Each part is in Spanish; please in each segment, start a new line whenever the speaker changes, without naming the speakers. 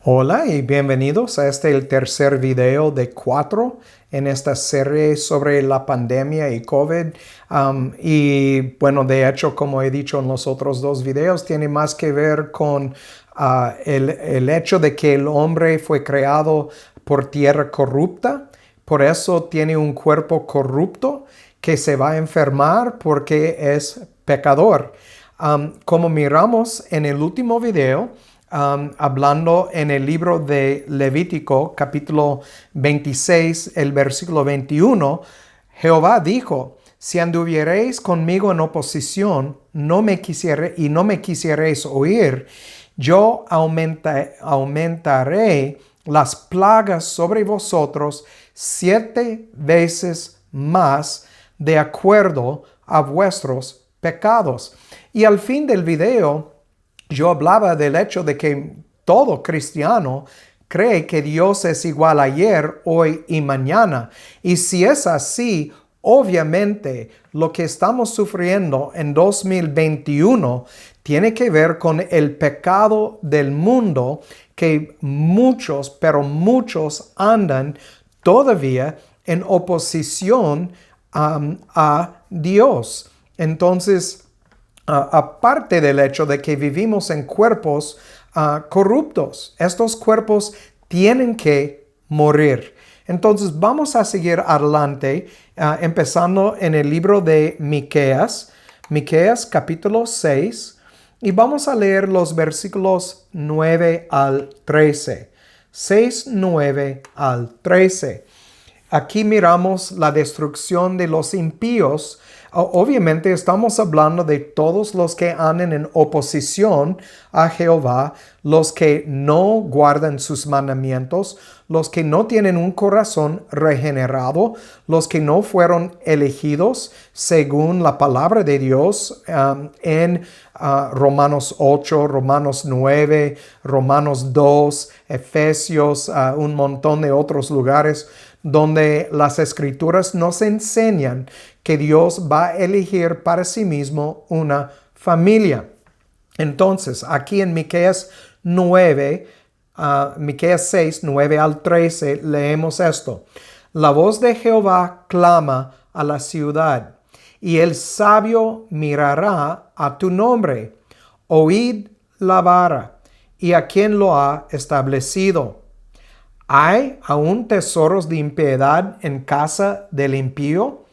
Hola y bienvenidos a el tercer video de 4 en esta serie sobre la pandemia y COVID. Y bueno, de hecho, como he dicho en los otros dos videos, tiene más que ver con el hecho de que el hombre fue creado por tierra corrupta. Por eso tiene un cuerpo corrupto que se va a enfermar porque es pecador. Como miramos en el último video, hablando en el libro de Levítico, capítulo 26, el versículo 21, Jehová dijo: si anduviereis conmigo en oposición, no me quisiereis oír, yo aumentaré las plagas sobre vosotros 7 veces más de acuerdo a vuestros pecados. Y al fin del video, yo hablaba del hecho de que todo cristiano cree que Dios es igual ayer, hoy y mañana. Y si es así, obviamente lo que estamos sufriendo en 2021 tiene que ver con el pecado del mundo, que muchos, pero muchos andan todavía en oposición a Dios. Entonces, aparte del hecho de que vivimos en cuerpos corruptos, estos cuerpos tienen que morir. Entonces vamos a seguir adelante, empezando en el libro de Miqueas, Miqueas capítulo 6, y vamos a leer los versículos 9 al 13. 6, 9 al 13. Aquí miramos la destrucción de los impíos. Obviamente estamos hablando de todos los que andan en oposición a Jehová, los que no guardan sus mandamientos, los que no tienen un corazón regenerado, los que no fueron elegidos según la palabra de Dios en Romanos 8, Romanos 9, Romanos 2, Efesios, un montón de otros lugares donde las escrituras nos enseñan que Dios va a elegir para sí mismo una familia. Entonces, aquí en Miqueas 9, Miqueas 6, 9 al 13, leemos esto: la voz de Jehová clama a la ciudad, y el sabio mirará a tu nombre. Oíd la vara, y a quien lo ha establecido. ¿Hay aún tesoros de impiedad en casa del impío,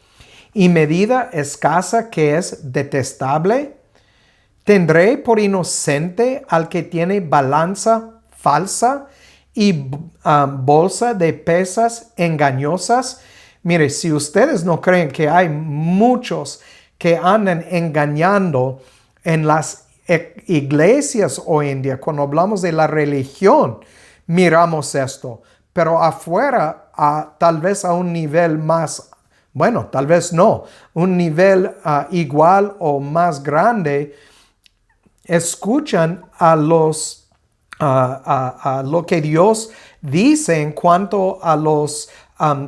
y medida escasa que es detestable? ¿Tendré por inocente al que tiene balanza falsa y bolsa de pesas engañosas? Mire, si ustedes no creen que hay muchos que andan engañando en las iglesias hoy en día, cuando hablamos de la religión, miramos esto. Pero afuera, tal vez a un nivel más, bueno, tal vez no, un nivel igual o más grande, escuchan a lo que Dios dice en cuanto a los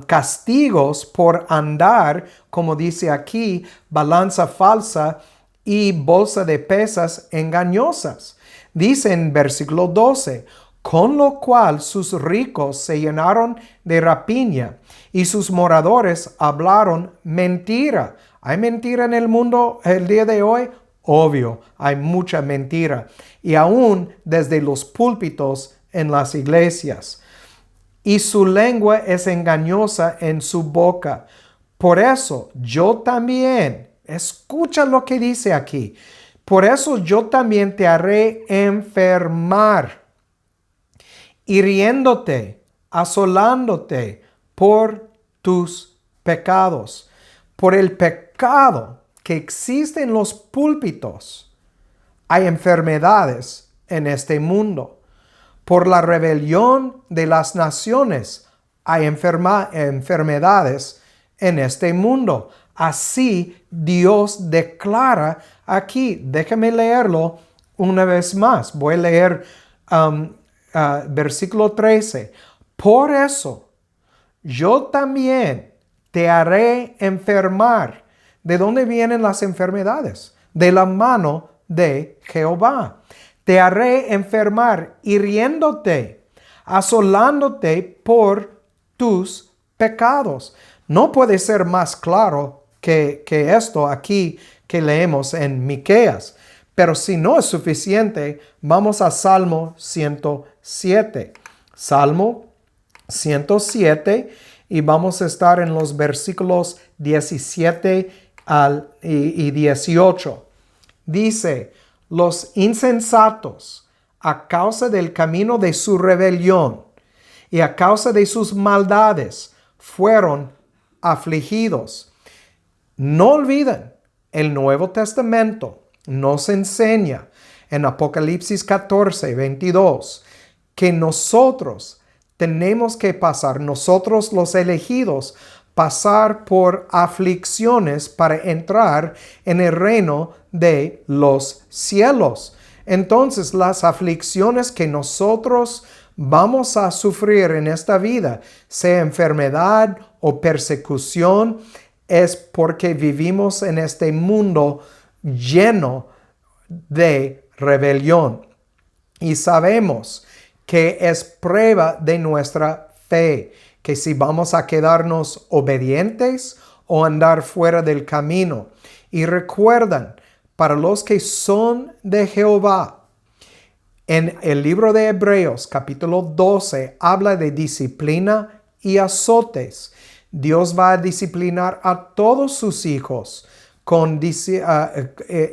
castigos por andar, como dice aquí, balanza falsa y bolsa de pesas engañosas. Dice en versículo 12: con lo cual sus ricos se llenaron de rapiña y sus moradores hablaron mentira. ¿Hay mentira en el mundo el día de hoy? Obvio, hay mucha mentira. Y aún desde los púlpitos en las iglesias. Y su lengua es engañosa en su boca. Por eso yo también, escucha lo que dice aquí, por eso yo también te haré enfermar, hiriéndote, asolándote por tus pecados. Por el pecado que existe en los púlpitos, hay enfermedades en este mundo. Por la rebelión de las naciones, hay enfermedades en este mundo. Así Dios declara aquí. Déjame leerlo una vez más. Voy a leer versículo 13. Por eso yo también te haré enfermar. ¿De dónde vienen las enfermedades? De la mano de Jehová. Te haré enfermar hiriéndote asolándote por tus pecados. No puede ser más claro que esto aquí que leemos en Miqueas. Pero si no es suficiente, vamos a Salmo 107. Salmo 107 y vamos a estar en los versículos 17 y 18. Dice, los insensatos, a causa del camino de su rebelión y a causa de sus maldades, fueron afligidos. No olviden, el Nuevo Testamento nos enseña en Apocalipsis 14, 22, que nosotros tenemos que pasar, nosotros los elegidos, pasar por aflicciones para entrar en el reino de los cielos. Entonces, las aflicciones que nosotros vamos a sufrir en esta vida, sea enfermedad o persecución, es porque vivimos en este mundo lleno de rebelión. Y sabemos que es prueba de nuestra fe, que si vamos a quedarnos obedientes o andar fuera del camino. Y recuerdan, para los que son de Jehová, en el libro de Hebreos, capítulo 12, habla de disciplina y azotes. Dios va a disciplinar a todos sus hijos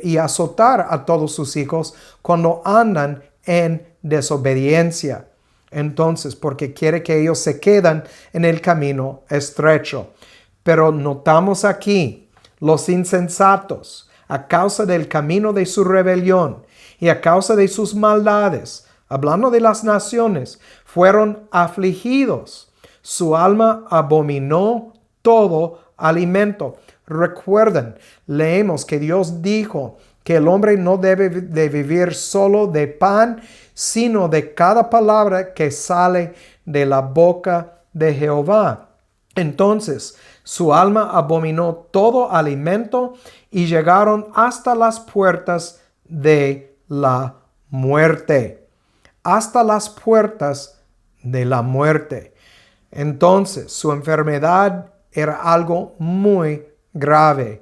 y azotar a todos sus hijos cuando andan en desobediencia. Entonces, porque quiere que ellos se queden en el camino estrecho. Pero notamos aquí, los insensatos, a causa del camino de su rebelión y a causa de sus maldades, hablando de las naciones, fueron afligidos. Su alma abominó todo alimento. Recuerden, leemos que Dios dijo que el hombre no debe de vivir solo de pan, sino de cada palabra que sale de la boca de Jehová. Entonces, su alma abominó todo alimento y llegaron hasta las puertas de la muerte. Hasta las puertas de la muerte. Entonces, su enfermedad era algo muy grave.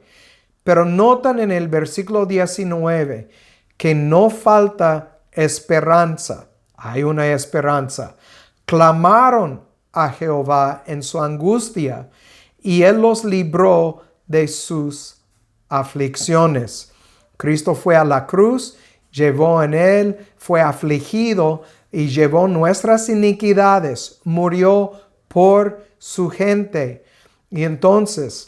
Pero notan en el versículo 19 que no falta esperanza. Hay una esperanza. Clamaron a Jehová en su angustia y Él los libró de sus aflicciones. Cristo fue a la cruz, llevó en Él, fue afligido y llevó nuestras iniquidades. Murió por su gente. Y entonces,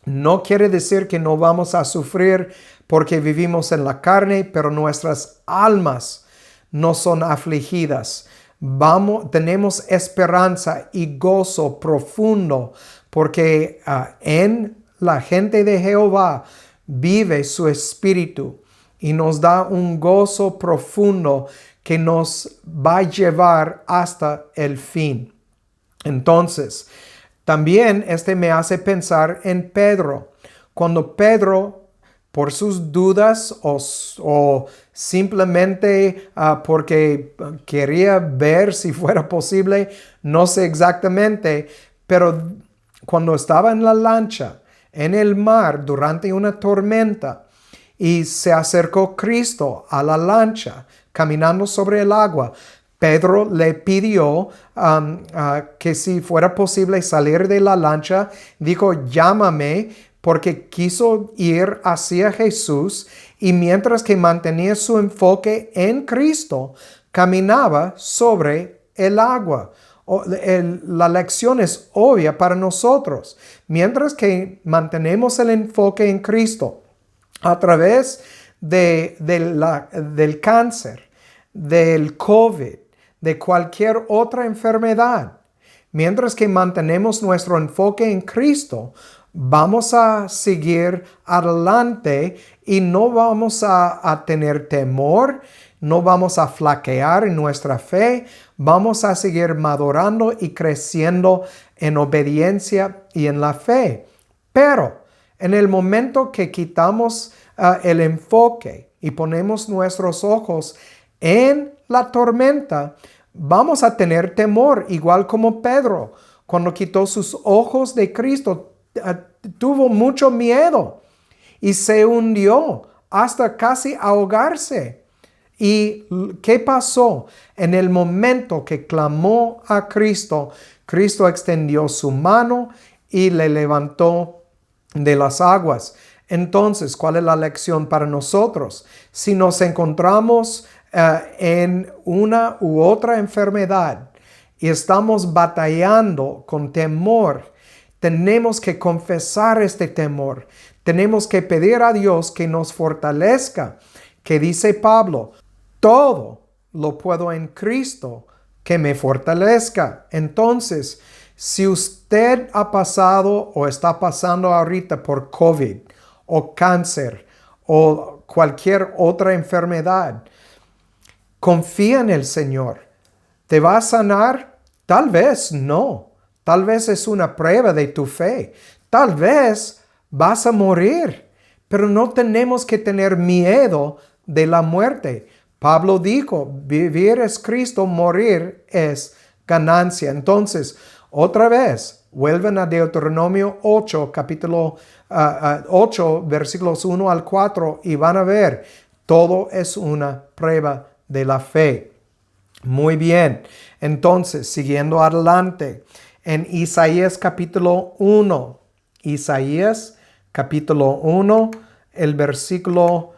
no quiere decir que no vamos a sufrir porque vivimos en la carne, pero nuestras almas no son afligidas. Tenemos esperanza y gozo profundo porque en la gente de Jehová vive su espíritu y nos da un gozo profundo que nos va a llevar hasta el fin. Entonces, también me hace pensar en Pedro. Cuando Pedro, por sus dudas o simplemente porque quería ver si fuera posible, no sé exactamente, pero cuando estaba en la lancha, en el mar, durante una tormenta, y se acercó Cristo a la lancha, caminando sobre el agua, Pedro le pidió que si fuera posible salir de la lancha, dijo, llámame, porque quiso ir hacia Jesús y mientras que mantenía su enfoque en Cristo, caminaba sobre el agua. La lección es obvia para nosotros. Mientras que mantenemos el enfoque en Cristo a través del cáncer, del COVID, de cualquier otra enfermedad. Mientras que mantenemos nuestro enfoque en Cristo, vamos a seguir adelante y no vamos a tener temor, no vamos a flaquear en nuestra fe, vamos a seguir madurando y creciendo en obediencia y en la fe. Pero en el momento que quitamos el enfoque y ponemos nuestros ojos en la tormenta, vamos a tener temor, igual como Pedro. Cuando quitó sus ojos de Cristo, tuvo mucho miedo y se hundió hasta casi ahogarse. ¿Y qué pasó? En el momento que clamó a Cristo, Cristo extendió su mano y le levantó de las aguas. Entonces, ¿cuál es la lección para nosotros? Si nos encontramos en una u otra enfermedad y estamos batallando con temor, tenemos que confesar este temor. Tenemos que pedir a Dios que nos fortalezca. Que dice Pablo, todo lo puedo en Cristo que me fortalezca. Entonces, si usted ha pasado o está pasando ahorita por COVID o cáncer o cualquier otra enfermedad, confía en el Señor. ¿Te va a sanar? Tal vez no. Tal vez es una prueba de tu fe. Tal vez vas a morir. Pero no tenemos que tener miedo de la muerte. Pablo dijo, vivir es Cristo, morir es ganancia. Entonces, otra vez, vuelven a Deuteronomio 8, capítulo 8, versículos 1 al 4, y van a ver, todo es una prueba de la fe. Muy bien, entonces, siguiendo adelante, en Isaías capítulo 1, Isaías capítulo 1, el versículo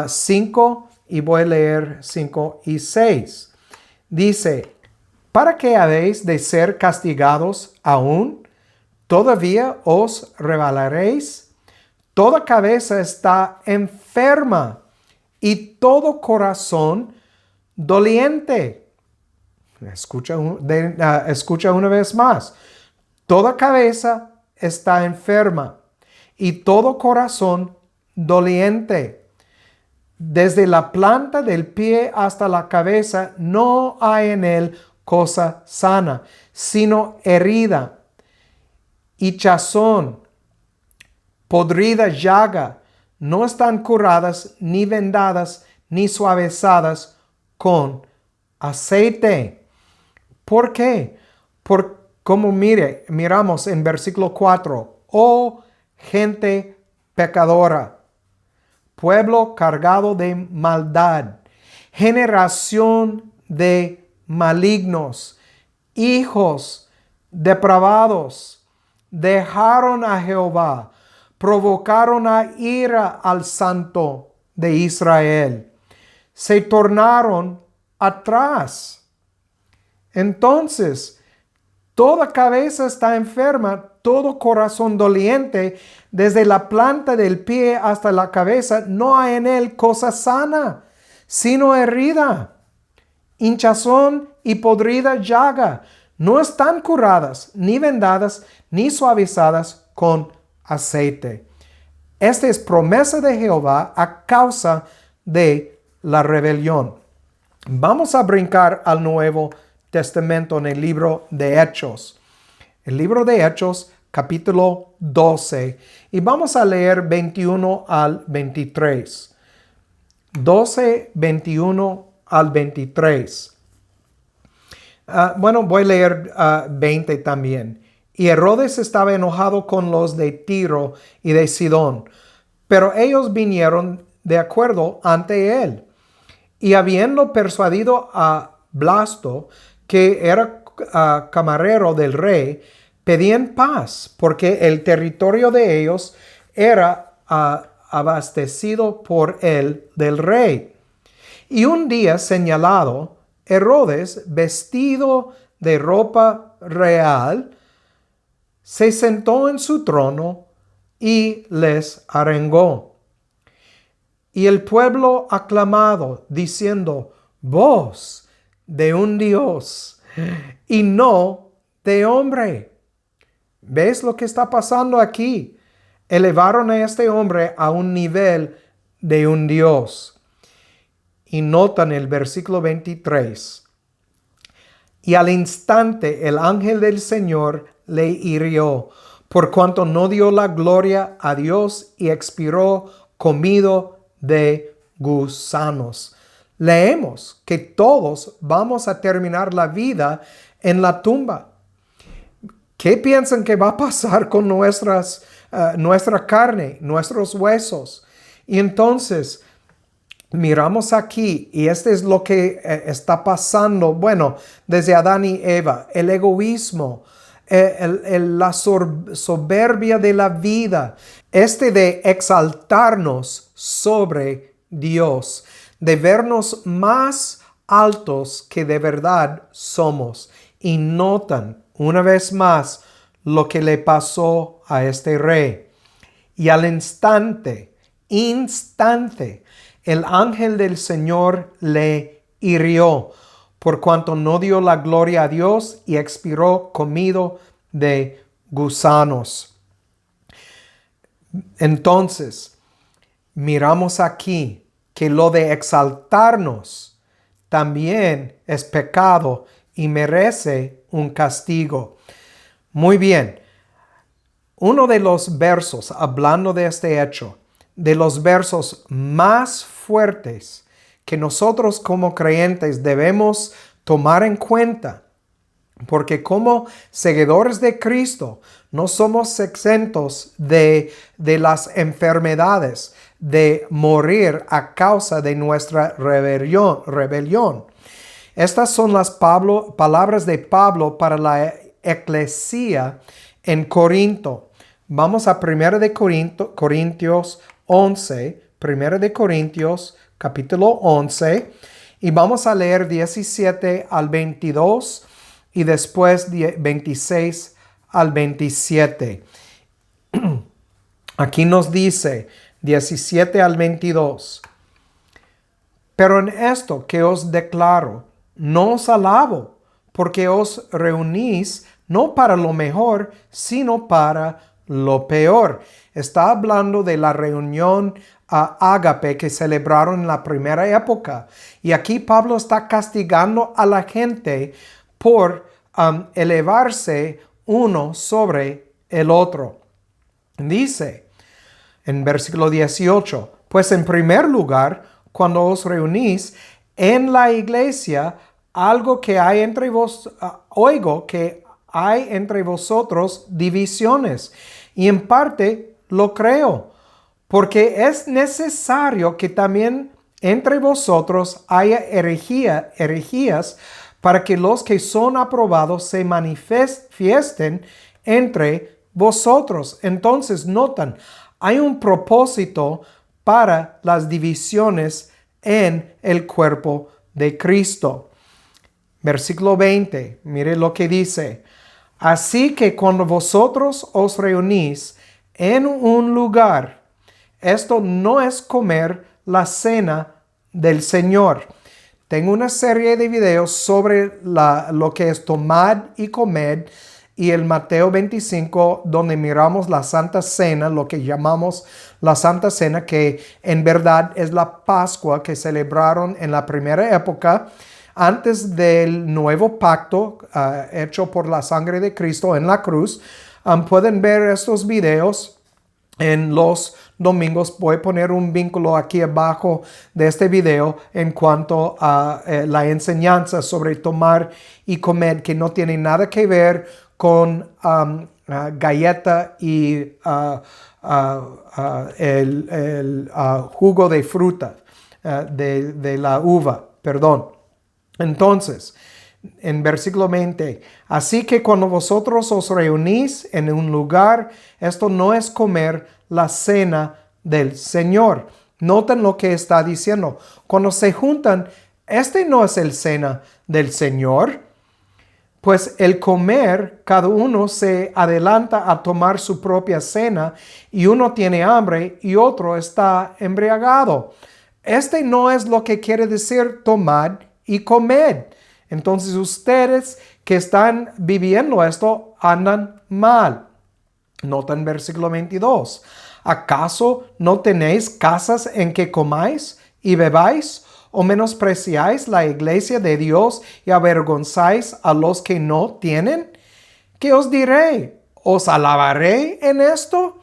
5, y voy a leer 5 y 6. Dice, ¿para qué habéis de ser castigados aún? ¿Todavía os rebelaréis? Toda cabeza está enferma y todo corazón doliente. Escucha una vez más. Toda cabeza está enferma y todo corazón doliente. Desde la planta del pie hasta la cabeza no hay en él cosa sana, sino herida, hinchazón, podrida llaga. No están curadas, ni vendadas, ni suavizadas con aceite. ¿Por qué? Como miramos en versículo 4. Oh gente pecadora, pueblo cargado de maldad, generación de malignos, hijos depravados, dejaron a Jehová, provocaron a ira al Santo de Israel, se tornaron atrás. Entonces, toda cabeza está enferma, todo corazón doliente, desde la planta del pie hasta la cabeza, no hay en él cosa sana, sino herida, hinchazón y podrida llaga. No están curadas, ni vendadas, ni suavizadas con aceite. Esta es promesa de Jehová a causa de la rebelión. Vamos a brincar al Nuevo Testamento en el libro de Hechos. El libro de Hechos, capítulo 12. Y vamos a leer 21 al 23. 12, 21 al 23. Voy a leer 20 también. Y Herodes estaba enojado con los de Tiro y de Sidón, pero ellos vinieron de acuerdo ante él. Y habiendo persuadido a Blasto, que era camarero del rey, pedían paz, porque el territorio de ellos era abastecido por el del rey. Y un día señalado, Herodes, vestido de ropa real, se sentó en su trono y les arengó. Y el pueblo aclamado, diciendo, voz de un Dios y no de hombre. ¿Ves lo que está pasando aquí? Elevaron a este hombre a un nivel de un Dios. Y notan el versículo 23. Y al instante el ángel del Señor le hirió, por cuanto no dio la gloria a Dios y expiró comido de gusanos. leemos que todos vamos a terminar la vida en la tumba. ¿Qué piensan que va a pasar con nuestra carne, nuestros huesos? Y entonces miramos aquí, y este es lo que está pasando, bueno, desde Adán y Eva, el egoísmo, la soberbia de la vida, de exaltarnos sobre Dios, de vernos más altos que de verdad somos. Y notan una vez más lo que le pasó a este rey. Y al instante, el ángel del Señor le hirió, por cuanto no dio la gloria a Dios y expiró comido de gusanos. Entonces, miramos aquí que lo de exaltarnos también es pecado y merece un castigo. Muy bien. Uno de los versos, hablando de este hecho, de los versos más fuertes que nosotros como creyentes debemos tomar en cuenta, porque como seguidores de Cristo no somos exentos de las enfermedades, de morir a causa de nuestra rebelión. Estas son las palabras de Pablo para la eclesía en Corinto. Vamos a 1 de Corintios 11, 1 de Corintios capítulo 11, y vamos a leer 17 al 22 y después 26 al 27. Aquí nos dice 17 al 22. Pero en esto que os declaro, no os alabo, porque os reunís no para lo mejor, sino para lo peor. Está hablando de la reunión ágape que celebraron en la primera época. Y aquí Pablo está castigando a la gente por elevarse uno sobre el otro. Dice en versículo 18, pues en primer lugar, cuando os reunís en la iglesia, algo que hay entre oigo que hay entre vosotros divisiones, y en parte lo creo, porque es necesario que también entre vosotros haya herejías, para que los que son aprobados se manifiesten entre vosotros. Entonces, notan, hay un propósito para las divisiones en el cuerpo de Cristo. Versículo 20, mire lo que dice. Así que cuando vosotros os reunís en un lugar, esto no es comer la cena del Señor. Tengo una serie de videos sobre lo que es tomar y comer, y el Mateo 25, donde miramos la Santa Cena, lo que llamamos la Santa Cena, que en verdad es la Pascua que celebraron en la primera época, antes del nuevo pacto hecho por la sangre de Cristo en la cruz. Pueden ver estos videos en los domingos. Voy a poner un vínculo aquí abajo de este video en cuanto a la enseñanza sobre tomar y comer, que no tiene nada que ver con galleta y el jugo de fruta, de la uva, perdón. Entonces, en versículo 20, así que cuando vosotros os reunís en un lugar, esto no es comer la cena del Señor. Noten lo que está diciendo. Cuando se juntan, no es el cena del Señor, pues el comer, cada uno se adelanta a tomar su propia cena, y uno tiene hambre y otro está embriagado. No es lo que quiere decir tomar y comer. Entonces ustedes que están viviendo esto andan mal. Nota en versículo 22. ¿Acaso no tenéis casas en que comáis y bebáis? ¿O menospreciáis la iglesia de Dios y avergonzáis a los que no tienen? ¿Qué os diré? ¿Os alabaré en esto?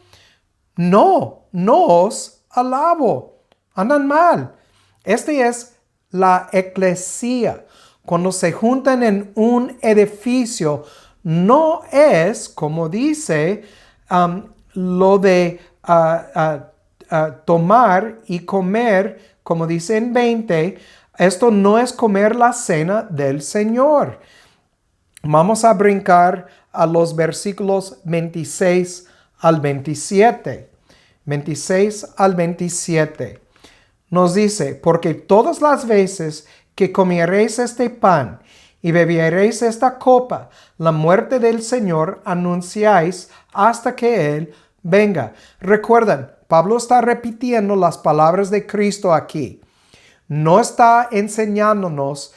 No os alabo. Andan mal. Es la eclesía. Cuando se juntan en un edificio, no es, como dice, lo de tomar y comer, como dice en 20, esto no es comer la cena del Señor. Vamos a brincar a los versículos 26 al 27. 26 al 27. Nos dice, porque todas las veces que comiereis este pan y bebiereis esta copa, la muerte del Señor anunciáis hasta que Él venga. Recuerden, Pablo está repitiendo las palabras de Cristo aquí. No está enseñándonos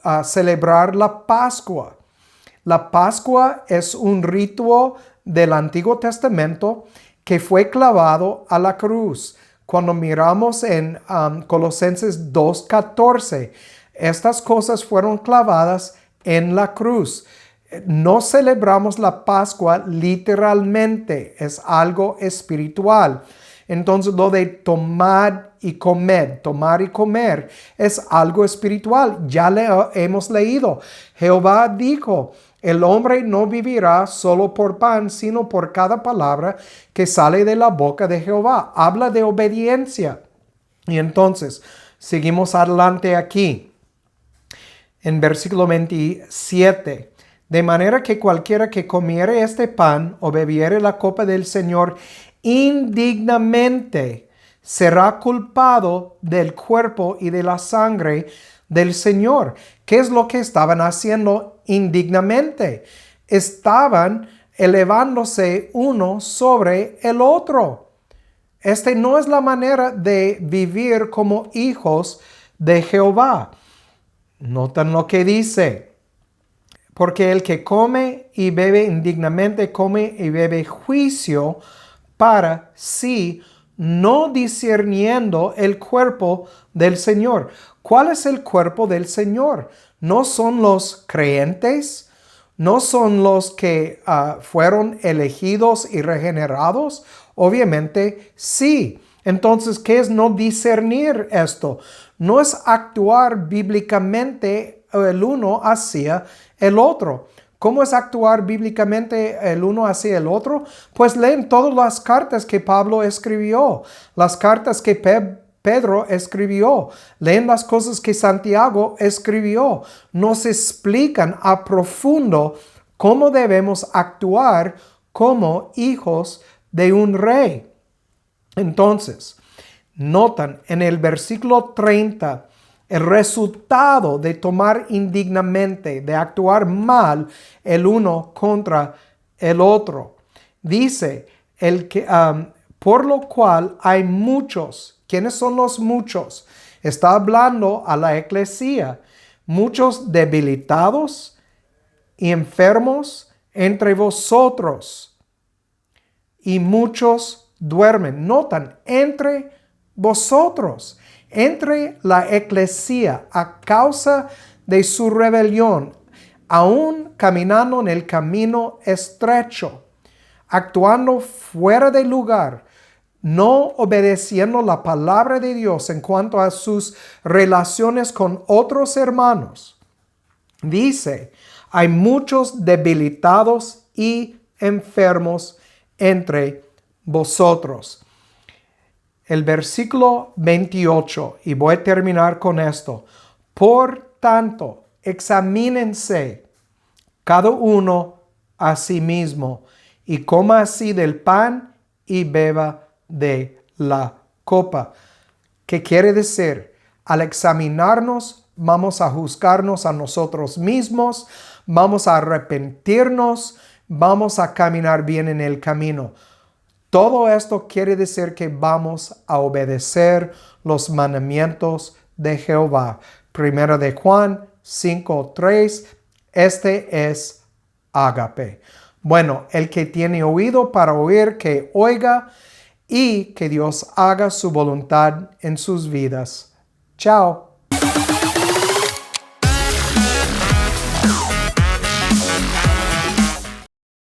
a celebrar la Pascua. La Pascua es un rito del Antiguo Testamento que fue clavado a la cruz. Cuando miramos en Colosenses 2:14, estas cosas fueron clavadas en la cruz. No celebramos la Pascua literalmente, es algo espiritual. Entonces lo de tomar y comer es algo espiritual. Ya hemos leído. Jehová dijo, el hombre no vivirá solo por pan, sino por cada palabra que sale de la boca de Jehová. Habla de obediencia. Y entonces, seguimos adelante aquí. En versículo 27. De manera que cualquiera que comiere este pan o bebiere la copa del Señor indignamente será culpado del cuerpo y de la sangre del Señor. ¿Qué es lo que estaban haciendo indignamente? Estaban elevándose uno sobre el otro. Esta no es la manera de vivir como hijos de Jehová. Notan lo que dice. Porque el que come y bebe indignamente, come y bebe juicio para sí, no discerniendo el cuerpo del Señor. ¿Cuál es el cuerpo del Señor? ¿No son los creyentes? ¿No son los que fueron elegidos y regenerados? Obviamente sí. Entonces, ¿qué es no discernir esto? No es actuar bíblicamente el uno hacia el otro. ¿Cómo es actuar bíblicamente el uno hacia el otro? Pues leen todas las cartas que Pablo escribió, las cartas que Pedro escribió, leen las cosas que Santiago escribió. Nos explican a profundo cómo debemos actuar como hijos de un rey. Entonces, notan en el versículo 30 el resultado de tomar indignamente, de actuar mal el uno contra el otro. Dice, por lo cual hay muchos. ¿Quiénes son los muchos? Está hablando a la eclesía. Muchos debilitados y enfermos entre vosotros. Y muchos duermen. Notan, entre vosotros. Entre la eclesía a causa de su rebelión, aún caminando en el camino estrecho, actuando fuera de lugar, no obedeciendo la palabra de Dios en cuanto a sus relaciones con otros hermanos. Dice, hay muchos debilitados y enfermos entre vosotros. El versículo 28, y voy a terminar con esto. Por tanto, examínense cada uno a sí mismo y coma así del pan y beba de la copa. ¿Qué quiere decir? Al examinarnos, vamos a juzgarnos a nosotros mismos, vamos a arrepentirnos, vamos a caminar bien en el camino. Todo esto quiere decir que vamos a obedecer los mandamientos de Jehová. Primera de Juan 5:3, este es ágape. Bueno, el que tiene oído para oír, que oiga, y que Dios haga su voluntad en sus vidas. Chao.